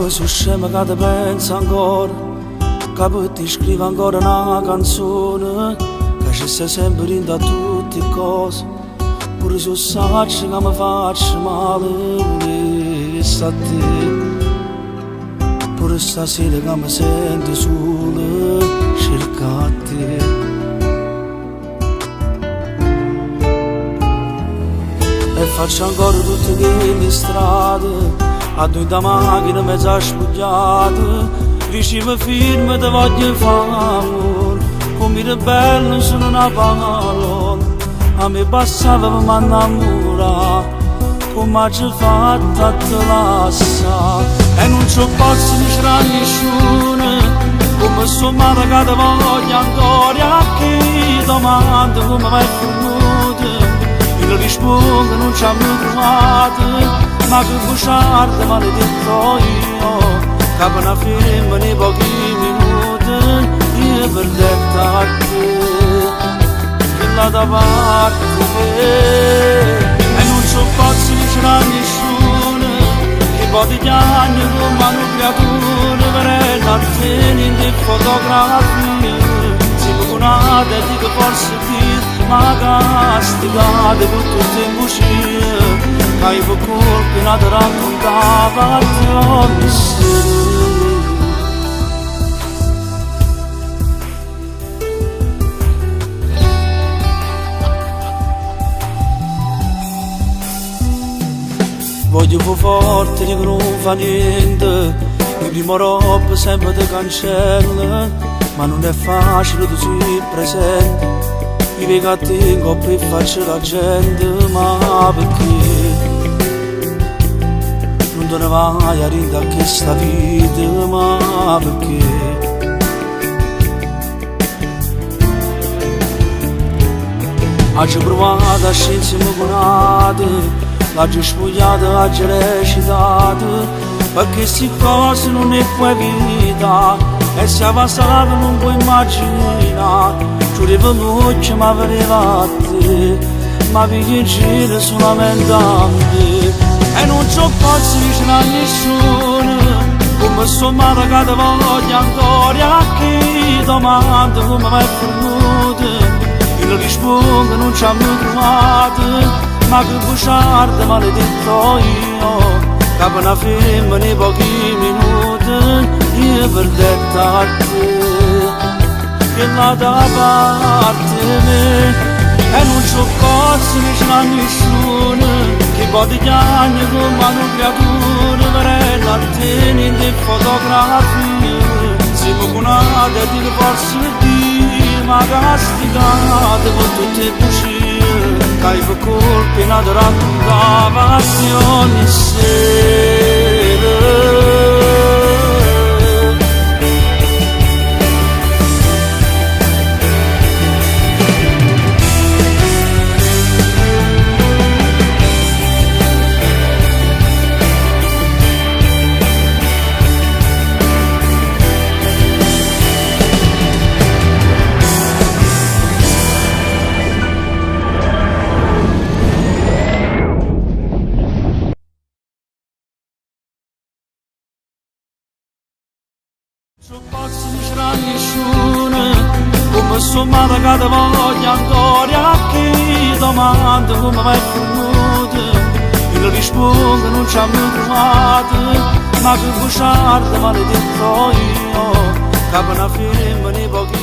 Su scema che te pensa ancora, che poi ti scrivo ancora una canzone, che ci sei sempre in da tutte le cose, pure se sacci che mi faccio male, sta a te, pure stasera che mi sento solo, cerca a te. E faccio ancora tutte quelle strade, a due da macchina mezza spugliata, ricevo firme te voglio fare, come era bello sono una pallone, a me bastava per m'annamorare, come ci fatta a te lasciare, e non ci posso dire a nessuno, come sono male che te voglio ancora, a chi domanda come vai venuto, io rispondo non ci hanno trovato, ma che bugiarda maledetto io, che per una femmina nei pochi minuti, io perdetta a te, che là da parte, e non ci posso dire a nessuno, che poi di anni come una creatura, per la tenere in fotografie, siamo con una dedica forse più, ma castigate per tutte le bugie, che io colpi non ti raccontava a te ogni sera. Voglio fu forte, dico non fa niente, il primo roba sempre ti cancella, ma non è facile, tu sei presente, io vedo a te per faccia la gente, ma perché? Non te ne vai a ridere a questa vita, ma perché? Oggi provato a scienziare con ate, l'ho spogliata, oggi recitata, perché queste cose non ne puoi evitare, e se passata non puoi immaginare, giurevo l'occhio ma vedeva a te, ma vi in giro solamente a me, e non ci posso dire a nessuno, come sto male che te voglio ancora, a chi domanda come vai venuto, io rispondo non ci hanno trovato, ma che bugiarda maledetto io, che per una femmina nei pochi minuti, io perdetta a te, che là da parte me, e non ci posso dire a nessuno, che poi di anni come una creatura, per la tenere in fotografie, siamo con una dedica forse di, ma castigate per tutte le bugie, che io colpi non ti raccontava ogni sera. Non posso dire a nessuno, come sto male che te voglio ancora, a chi domanda come vai venuto, io rispondo non ci hanno trovato, ma che bugiarda maledetto io, che per una femmina nei pochi